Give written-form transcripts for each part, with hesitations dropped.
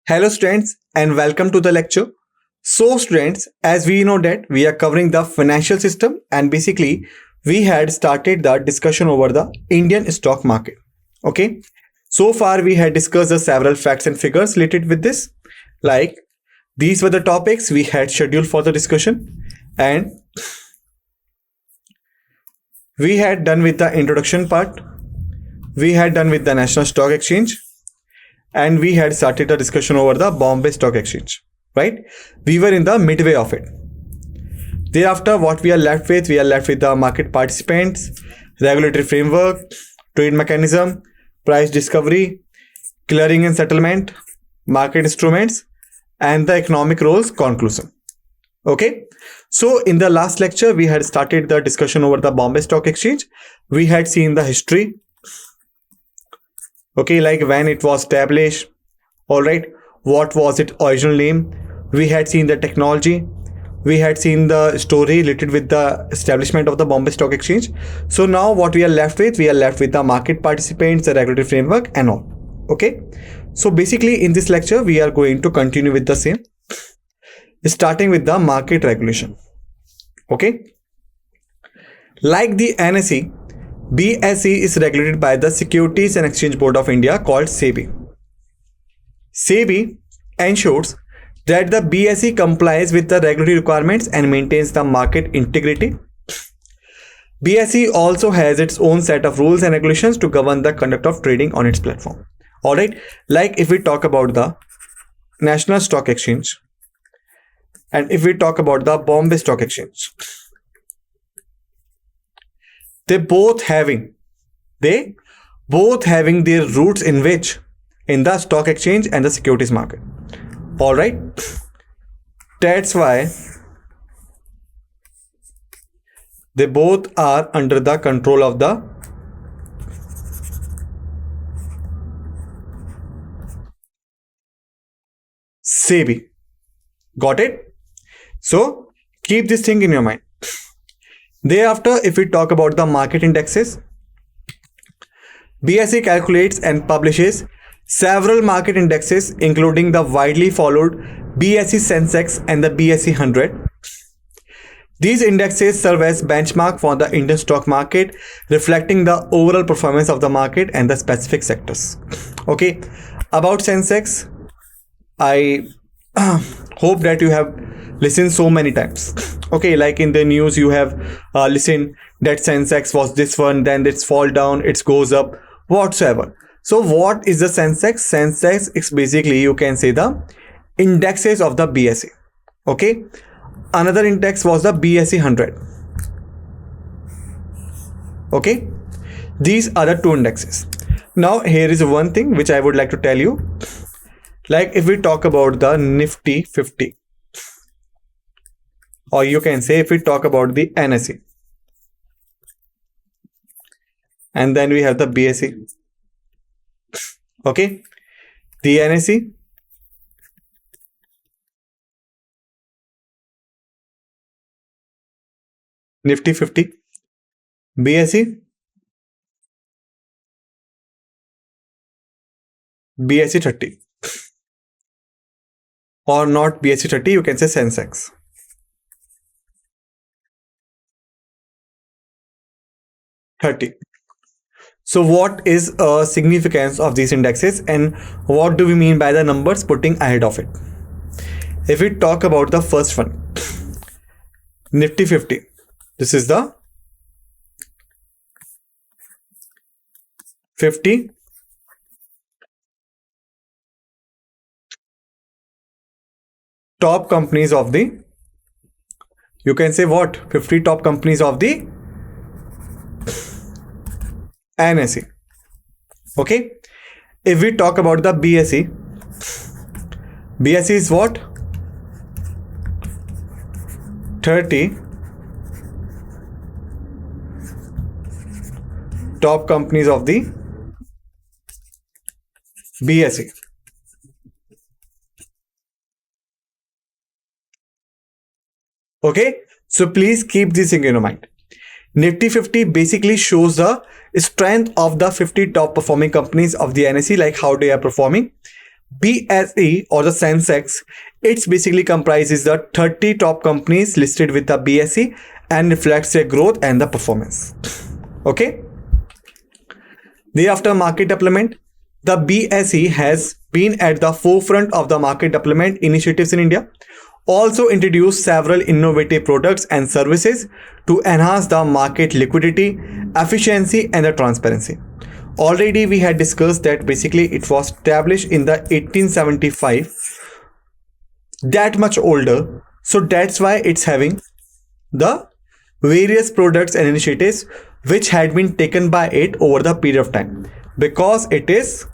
Hello students and welcome to the lecture. So students, as we know that we are covering the financial system and basically we had started the discussion over the Indian stock market. Okay. So far we had discussed the several facts and figures related with this. Like these were the topics we had scheduled for the discussion and we had done with the introduction part. We had done with the National Stock Exchange and we had started a discussion over the Bombay Stock Exchange, right? We were in the midway of it. Thereafter, what we are left with the market participants, regulatory framework, trade mechanism, price discovery, clearing and settlement, market instruments, and the economic roles conclusion. Okay. So in the last lecture, we had started the discussion over the Bombay Stock Exchange. We had seen the history. Okay, like when it was established, all right, what was its original name? We had seen the technology. We had seen the story related with the establishment of the Bombay Stock Exchange. So now what we are left with the market participants, the regulatory framework and all. Okay. So basically in this lecture, we are going to continue with the same, starting with the market regulation. Okay. Like the NSE, BSE is regulated by the Securities and Exchange Board of India called SEBI. SEBI ensures that the BSE complies with the regulatory requirements and maintains the market integrity. BSE also has its own set of rules and regulations to govern the conduct of trading on its platform. Alright, like if we talk about the National Stock Exchange and if we talk about the Bombay Stock Exchange, they both having their roots in which? In the stock exchange and the securities market. All right. That's why they both are under the control of the SEBI. Got it? So keep this thing in your mind. Thereafter, if we talk about the market indexes, BSE calculates and publishes several market indexes, including the widely followed BSE Sensex and the BSE 100. These indexes serve as benchmark for the Indian stock market, reflecting the overall performance of the market and the specific sectors. Okay, about Sensex, I hope that you have listened so many times. Okay, like in the news you have listened that Sensex was this one, then it's fall down, it goes up, whatsoever. So what is the Sensex? Sensex is basically, you can say, the indexes of the BSE. Okay, another index was the BSE 100. Okay, these are the two indexes. Now here is one thing which I would like to tell you. Like if we talk about the Nifty 50, or you can say if we talk about the NSE, and then we have the BSE. Okay, the NSE, Nifty 50, BSE, BSE 30, or not BSE 30, you can say Sensex. So what is significance of these indexes and what do we mean by the numbers putting ahead of it? If we talk about the first one, Nifty 50, this is the 50 top companies of the, you can say what, 50 top companies of the NSE. Okay, if we talk about the BSE, BSE is what, 30 top companies of the BSE. Okay, so please keep this in your mind. Nifty 50 basically shows the strength of the 50 top performing companies of the NSE, like how they are performing. BSE or the Sensex, it's basically comprises the 30 top companies listed with the BSE and reflects their growth and the performance. Okay. Thereafter, market development. The BSE has been at the forefront of the market development initiatives in India. Also introduced several innovative products and services to enhance the market liquidity, efficiency, and the transparency. Already we had discussed that basically it was established in the 1875, that much older. So that's why it's having the various products and initiatives which had been taken by it over the period of time, because it is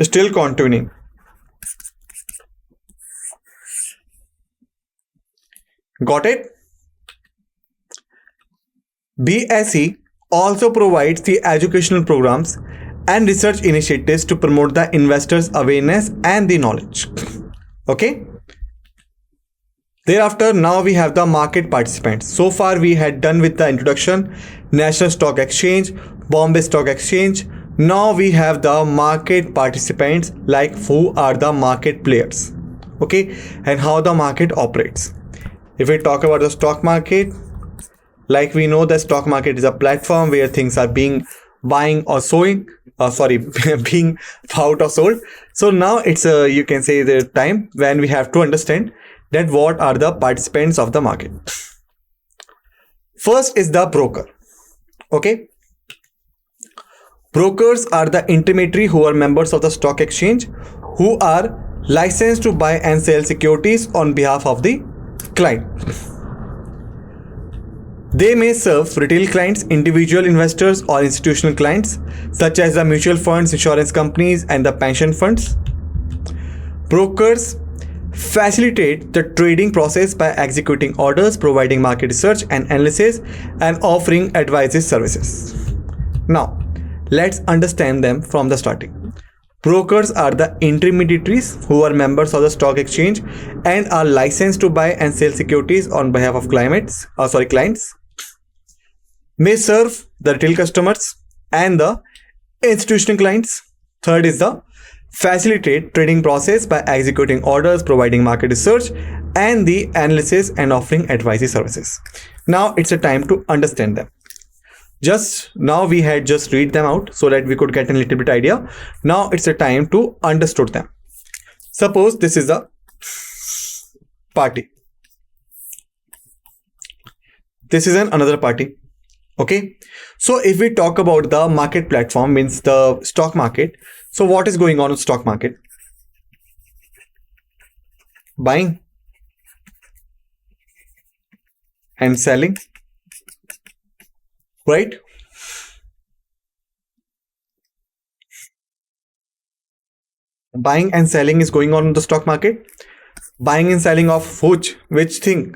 still continuing. Got it? BSE also provides the educational programs and research initiatives to promote the investors' awareness and the knowledge. Okay. Thereafter, now we have the market participants. So far we had done with the introduction, National Stock Exchange, Bombay Stock Exchange. Now we have the market participants, like who are the market players. Okay, and how the market operates. If we talk about the stock market, like we know the stock market is a platform where things are being buying or selling, being bought or sold. So now it's you can say the time when we have to understand that what are the participants of the market. First is the broker. Okay. Brokers are the intermediary who are members of the stock exchange, who are licensed to buy and sell securities on behalf of the client. They may serve retail clients, individual investors, or institutional clients, such as the mutual funds, insurance companies, and the pension funds. Brokers facilitate the trading process by executing orders, providing market research and analysis, and offering advisory services. Now, let's understand them from the starting. Brokers are the intermediaries who are members of the stock exchange and are licensed to buy and sell securities on behalf of clients. May serve the retail customers and the institutional clients. Third is the facilitate trading process by executing orders, providing market research and the analysis, and offering advisory services. Now it's a time to understand them. Just now we had just read them out so that we could get a little bit idea. Now it's a time to understood them. Suppose this is a party. This is another party. Okay. So if we talk about the market platform, means the stock market. So what is going on in stock market? Buying and selling, right? Buying and selling is going on in the stock market. Buying and selling of which thing?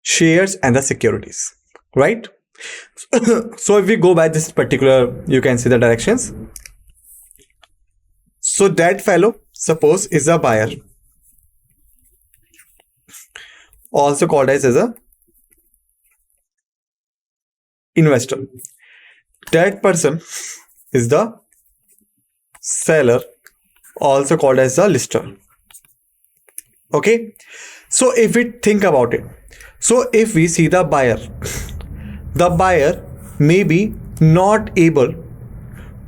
Shares and the securities, right? So if we go by this particular, you can see the directions. So that fellow, suppose, is a buyer, also called as a investor. That person is the seller, also called as the lister. Okay. So if we think about it, so if we see the buyer may be not able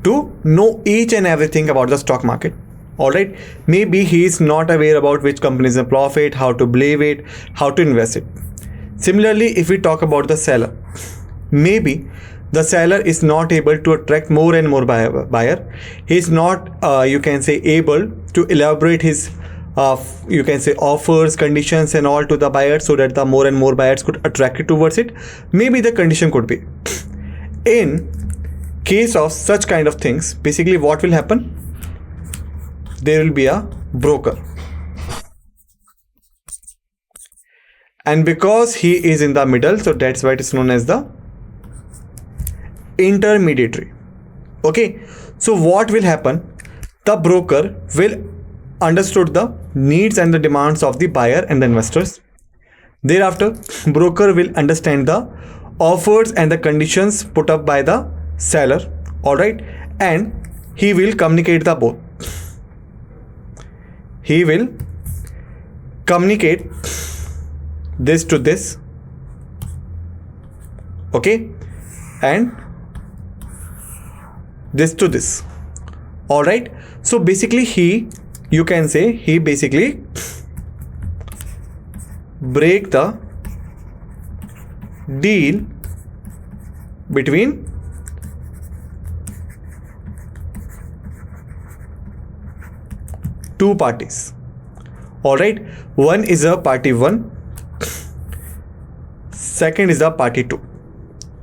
to know each and everything about the stock market. All right. Maybe he is not aware about which company is a profit, how to believe it, how to invest it. Similarly, if we talk about the seller, maybe the seller is not able to attract more and more buyer. He is not, you can say, able to elaborate his you can say offers, conditions and all to the buyer, so that the more and more buyers could attract it towards it. Maybe the condition could be, in case of such kind of things, basically what will happen? There will be a broker, and because he is in the middle, so that's why it is known as the intermediary. Okay. So what will happen? The broker will understood the needs and the demands of the buyer and the investors. Thereafter, broker will understand the offers and the conditions put up by the seller, alright, and he will communicate the both. He will communicate this to this, okay, and this to this, alright. So basically you can say he basically break the deal between two parties, alright. One is a party 1, second is the party 2,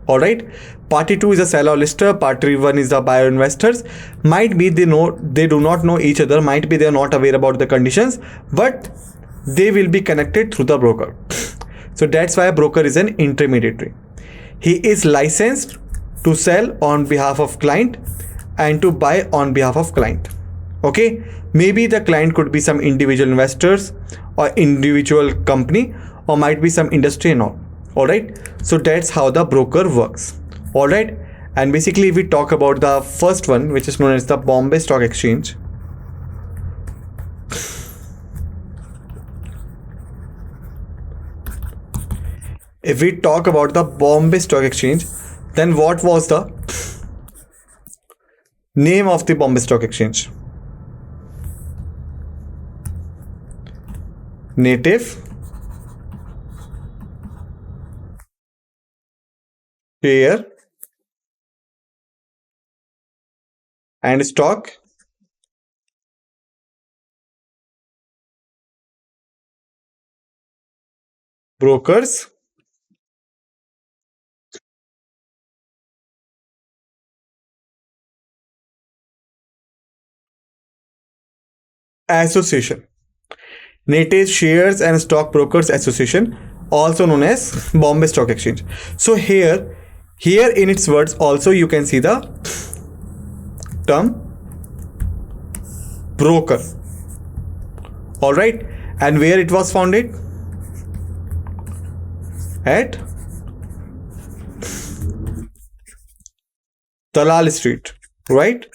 alright. Party 2 is a seller or lister, party 1 is the buyer investors. Might be they do not know each other, might be they are not aware about the conditions, but they will be connected through the broker. So that's why a broker is an intermediary. He is licensed to sell on behalf of client and to buy on behalf of client, okay. Maybe the client could be some individual investors or individual company, or might be some industry and all, alright. So that's how the broker works, alright. And basically we talk about the first one, which is known as the Bombay Stock Exchange. If we talk about the Bombay Stock Exchange, then what was the name of the Bombay Stock Exchange? Native Share and Stock Brokers Association. Native Shares and Stock Brokers Association, also known as Bombay Stock Exchange. So here in its words also you can see the term broker, alright. And where it was founded? At Dalal Street, right?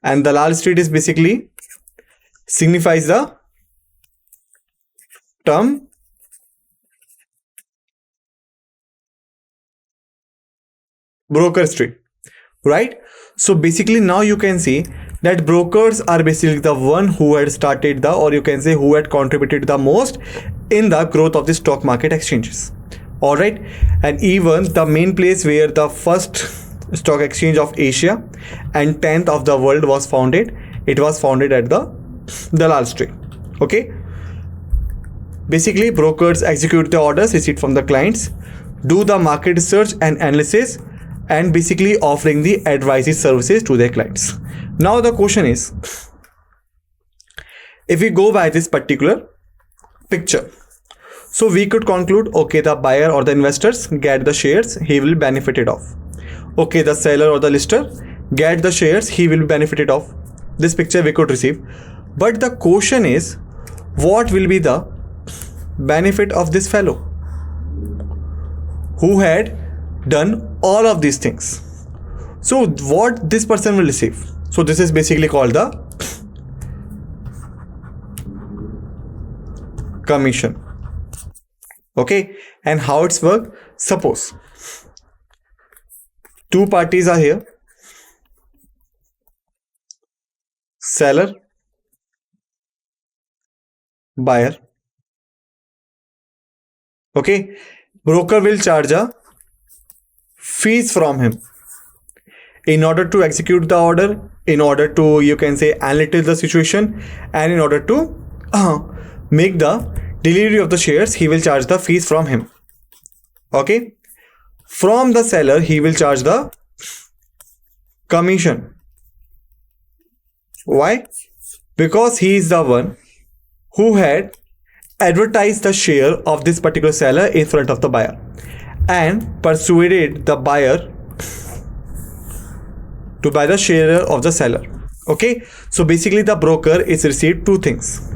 And Dalal Street is basically signifies the term broker street, right? So basically now you can see that brokers are basically the one who had started the, or you can say who had contributed the most in the growth of the stock market exchanges, alright. And even the main place where the first stock exchange of Asia and 10th of the world was founded, it was founded at the Dalal Street, okay. Basically brokers execute the orders received from the clients, do the market research and analysis, and basically offering the advisory services to their clients. Now the question is, if we go by this particular picture, so we could conclude, okay, the buyer or the investors get the shares, he will be benefited of. Okay, the seller or the lister get the shares, he will be benefited of. This picture we could receive. But the question is, what will be the benefit of this fellow who had done all of these things? So what this person will receive? So this is basically called the commission, okay. And how it's work? Suppose two parties are here, seller, buyer, okay. Broker will charge a fees from him in order to execute the order, in order to, you can say, analyze the situation, and in order to make the delivery of the shares, he will charge the fees from him, okay. From the seller he will charge the commission. Why? Because he is the one who had advertised the share of this particular seller in front of the buyer and persuaded the buyer to buy the share of the seller, Okay, so basically the broker is received two things: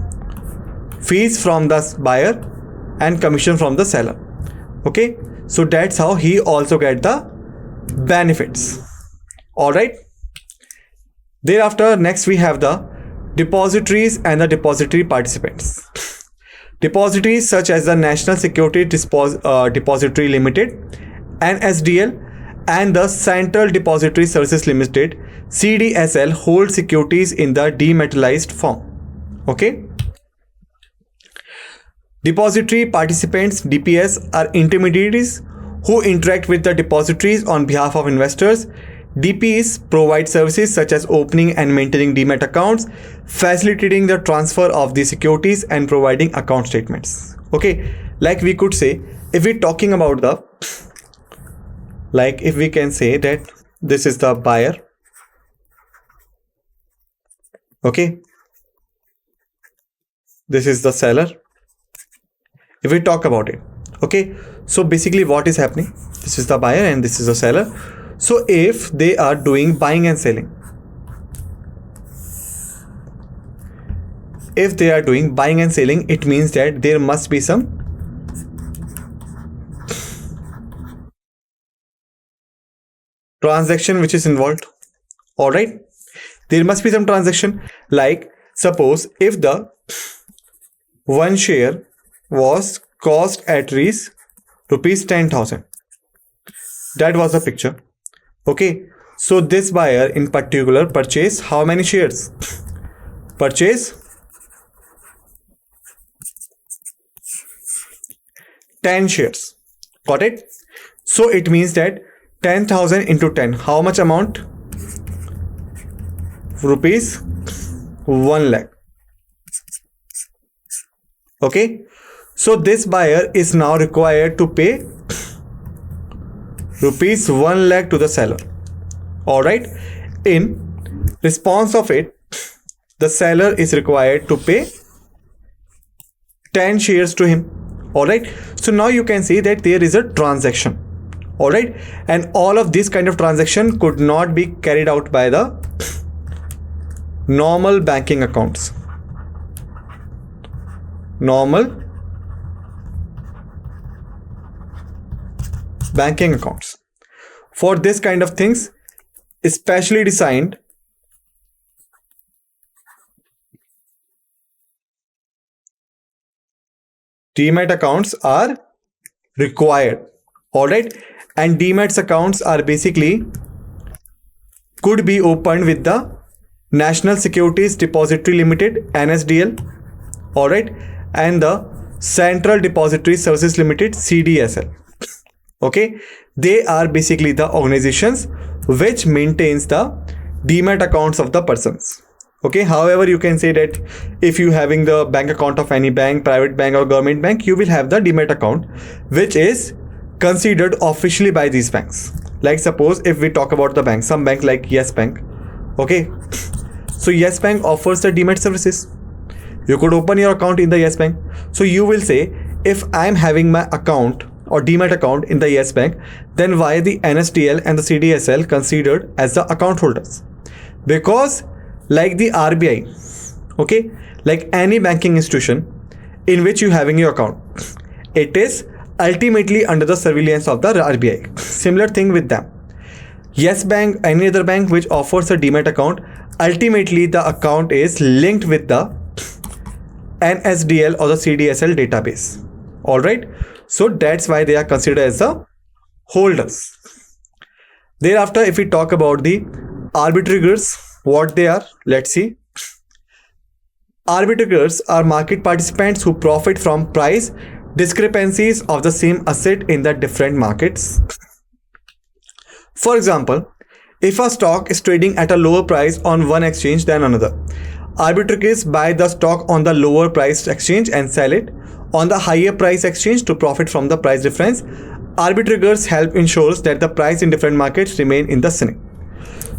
fees from the buyer and commission from the seller. Okay, so that's how he also get the benefits. All right. Thereafter, next we have the depositories and the depository participants. Depositories such as the National Security Depository Limited (NSDL) and the Central Depository Services Limited (CDSL) hold securities in the dematerialized form. Okay. Depository participants (DPS) are intermediaries who interact with the depositories on behalf of investors. DPs provide services such as opening and maintaining demat accounts, facilitating the transfer of the securities, and providing account statements. Okay, like we could say, if we're talking about the, like if we can say that this is the buyer. Okay, this is the seller. If we talk about it, okay, so basically what is happening, this is the buyer and this is the seller. So if they are doing buying and selling, it means that there must be some transaction which is involved. All right, there must be some transaction. Like suppose if the one share was cost at least rupees 10,000, that was the picture. Okay, so this buyer in particular purchased how many shares? Purchase 10 shares. Got it? So it means that 10,000 into 10, how much amount? Rupees 1 lakh. Okay, so this buyer is now required to pay rupees 1 lakh to the seller. All right, in response of it, the seller is required to pay 10 shares to him. All right, so now you can see that there is a transaction. All right, and all of this kind of transaction could not be carried out by the normal banking accounts. Normal banking accounts. For this kind of things, especially designed demat accounts are required. All right, and demat accounts are basically could be opened with the National Securities Depository Limited (NSDL), all right, and the Central Depository Services Limited (CDSL). Okay, they are basically the organizations which maintains the demat accounts of the persons. Okay, however, you can say that if you having the bank account of any bank, private bank or government bank, you will have the demat account which is considered officially by these banks. Like suppose if we talk about the bank, some bank like Yes Bank. Okay, so Yes Bank offers the demat services. You could open your account in the Yes Bank. So you will say, if I am having my account or demat account in the Yes Bank, then why the NSDL and the CDSL considered as the account holders? Because like the RBI, okay, like any banking institution in which you having your account, it is ultimately under the surveillance of the RBI. Similar thing with them. Yes Bank, any other bank which offers a demat account, ultimately the account is linked with the NSDL or the CDSL database. All right, so that's why they are considered as the holders. Thereafter, if we talk about the arbitrators, what they are, let's see. Arbitrators are market participants who profit from price discrepancies of the same asset in the different markets. For example, if a stock is trading at a lower price on one exchange than another, arbitrators buy the stock on the lower priced exchange and sell it on the higher price exchange to profit from the price difference. Arbitrators help ensures that the price in different markets remain in the same.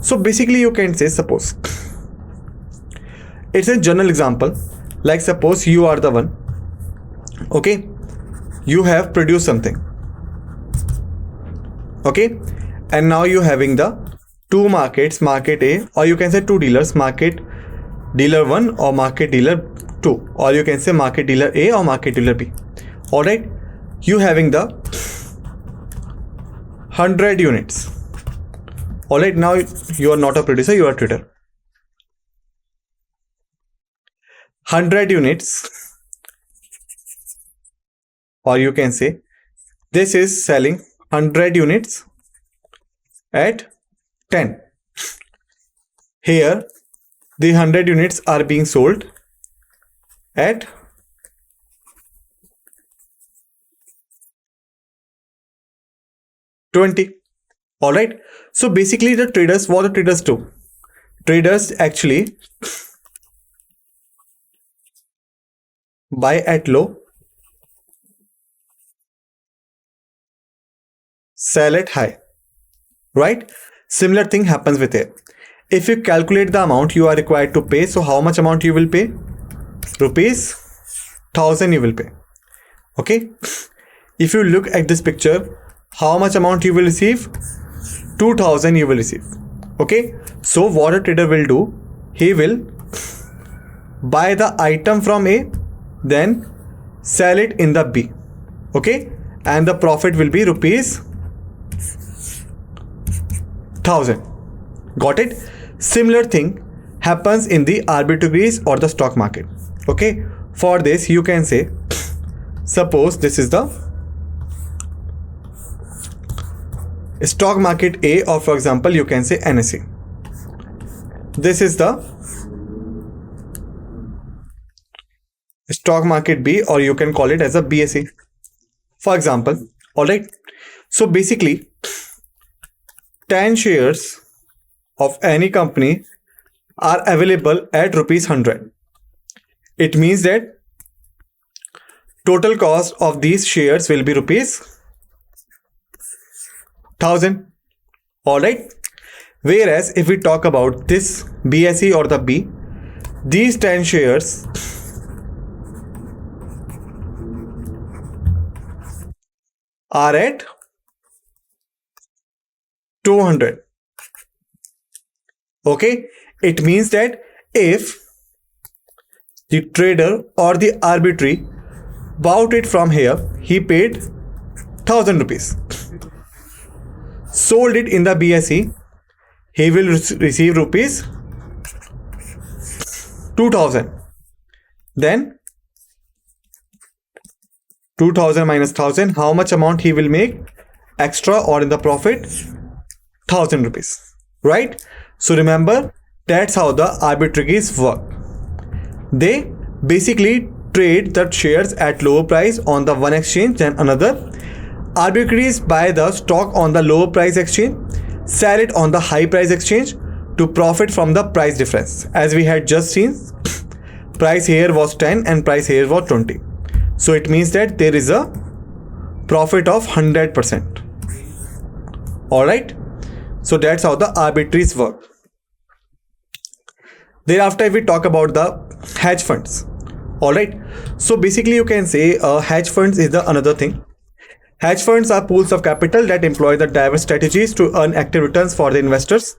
So basically you can say, suppose it's a general example, like suppose you are the one, okay, you have produced something, okay, and now you having the two markets, market A, or you can say two dealers, market dealer 1 or market dealer 2, or you can say market dealer A or market dealer B. Alright, you having the 100 units. Alright, now you are not a producer, you are a trader. 100 units, or you can say this is selling 100 units at 10. Here the 100 units are being sold at 20. Alright, so basically what the traders do? Traders actually buy at low, sell at high, right? Similar thing happens with it. If you calculate the amount you are required to pay, so how much amount you will pay? Rupees 1000 you will pay. Okay, if you look at this picture, how much amount you will receive? 2000 you will receive. Okay, so what a trader will do, he will buy the item from A, then sell it in the B. Okay, and the profit will be rupees 1000. Got it? Similar thing happens in the arbitraries or the stock market. Okay, for this you can say, suppose this is the stock market A, or for example you can say NSE. This is the stock market B, or you can call it as a BSE, for example. Alright, so basically 10 shares of any company are available at rupees 100. It means that total cost of these shares will be rupees 1000. Alright, whereas if we talk about this BSE or the B, these 10 shares are at 200. Okay, it means that if the trader or the arbitrary bought it from here, he paid 1000 rupees, sold it in the BSE, he will receive rupees 2000. Then 2000 minus 1000, how much amount he will make extra or in the profit? 1000 rupees, right? So remember, that's how the arbitraries work. They basically trade the shares at lower price on the one exchange than another. Arbitraries buy the stock on the lower price exchange, sell it on the high price exchange to profit from the price difference. As we had just seen, price here was 10 and price here was 20. So it means that there is a profit of 100%. Alright, so that's how the arbitraries work. Thereafter, if we talk about the hedge funds. Alright, so basically you can say hedge funds is the another thing. Hedge funds are pools of capital that employ the diverse strategies to earn active returns for the investors.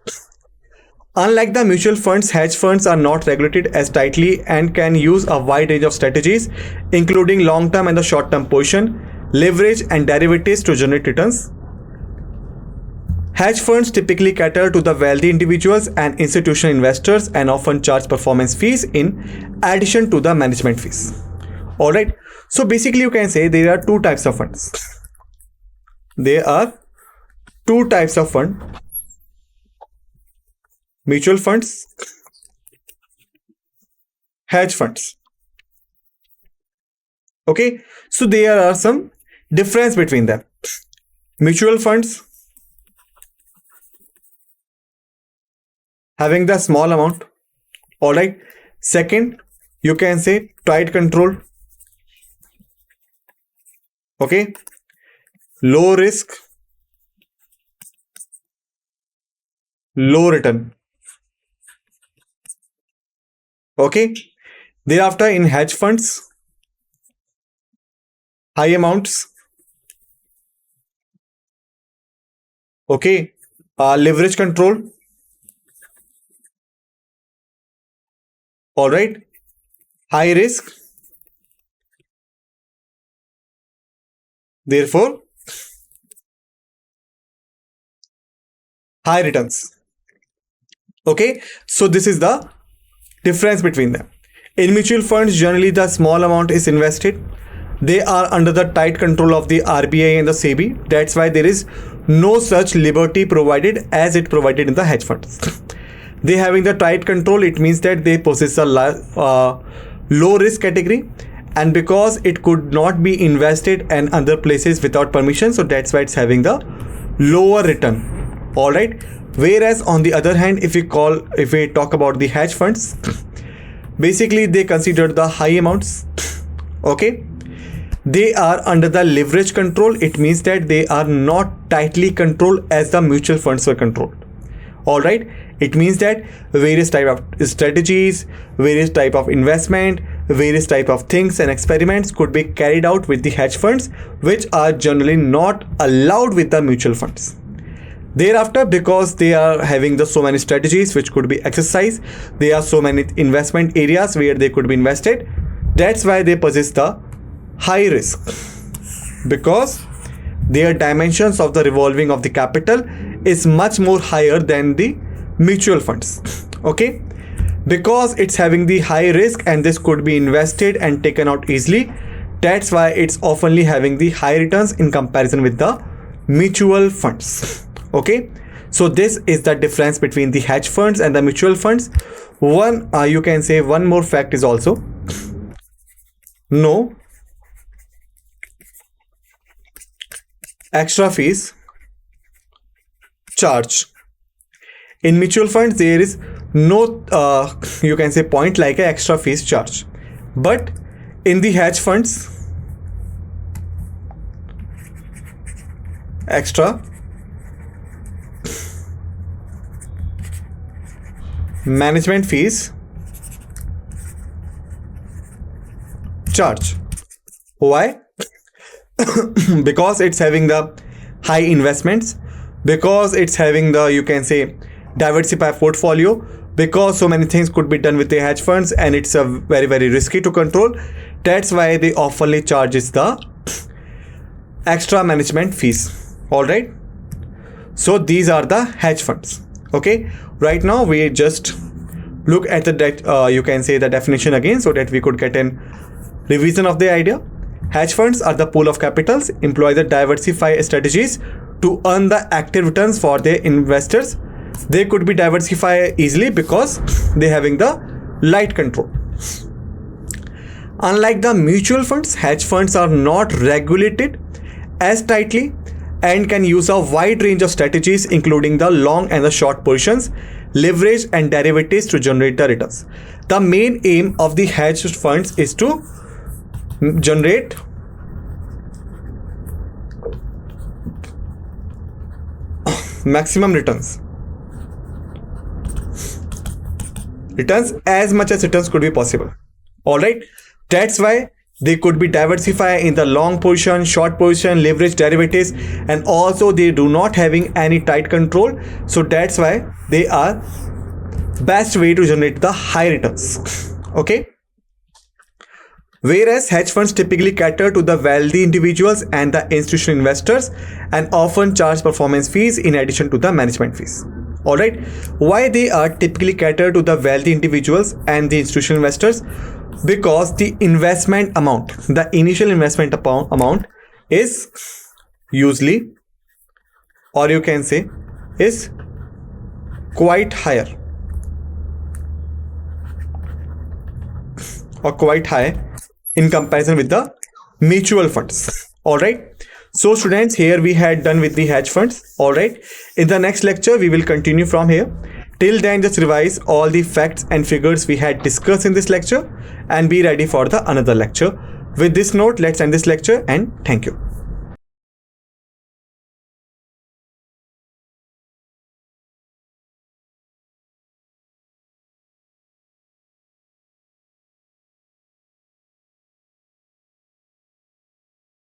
Unlike the mutual funds, hedge funds are not regulated as tightly and can use a wide range of strategies, including long-term and the short-term position, leverage and derivatives to generate returns. Hedge funds typically cater to the wealthy individuals and institutional investors and often charge performance fees in addition to the management fees. Alright, so basically you can say there are two types of funds. There are two types of fund: mutual funds, hedge funds. Okay, so there are some difference between them. Mutual funds having the small amount. Alright, second, you can say tight control. Okay, low risk, low return. Okay, thereafter in hedge funds, high amounts. Okay, leverage control. All right. High risk, therefore high returns. Okay. So this is the difference between them. In mutual funds, generally the small amount is invested. They are under the tight control of the RBI and the SEBI. That's why there is no such liberty provided as it provided in the hedge funds. They having the tight control, it means that they possess a low risk category, and because it could not be invested in other places without permission, so that's why it's having the lower return. All right. Whereas on the other hand, if we talk about the hedge funds, basically they consider the high amounts. Okay. They are under the leverage control. It means that they are not tightly controlled as the mutual funds were controlled. All right. It means that various type of strategies, various type of investment, various type of things and experiments could be carried out with the hedge funds, which are generally not allowed with the mutual funds. Thereafter, because they are having the so many strategies which could be exercised, there are so many investment areas where they could be invested. That's why they possess the high risk, because their dimensions of the revolving of the capital is much more higher than the mutual funds. Okay. Because it's having the high risk and this could be invested and taken out easily, that's why it's oftenly having the high returns in comparison with the mutual funds. Okay. So this is the difference between the hedge funds and the mutual funds. You can say one more fact is also no extra fees charged. In mutual funds, there is no, you can say, point like an extra fees charge. But in the hedge funds, extra management fees charge. Why? Because it's having the high investments, because it's having the, you can say, diversified portfolio, because so many things could be done with the hedge funds and it's a very, very risky to control. That's why they oftenly charges the extra management fees. All right. So these are the hedge funds. Okay. Right now we just look at the you can say the definition again, so that we could get an revision of the idea. Hedge funds are the pool of capitals employ the diversified strategies to earn the active returns for their investors. They could be diversified easily because they're having the light control. Unlike the mutual funds, hedge funds are not regulated as tightly and can use a wide range of strategies, including the long and the short positions, leverage and derivatives to generate the returns. The main aim of the hedge funds is to generate maximum returns as much as returns could be possible. All right. That's why they could be diversified in the long position, short position, leverage, derivatives, and also they do not having any tight control. So that's why they are best way to generate the high returns. Okay. Whereas hedge funds typically cater to the wealthy individuals and the institutional investors and often charge performance fees in addition to the management fees. Alright, why they are typically cater to the wealthy individuals and the institutional investors? Because the investment amount, the initial investment amount is usually, or you can say, is quite higher or quite high in comparison with the mutual funds. All right. So students, here we had done with the hedge funds. All right. In the next lecture, we will continue from here. Till then, just revise all the facts and figures we had discussed in this lecture and be ready for the another lecture. With this note, let's end this lecture and thank you.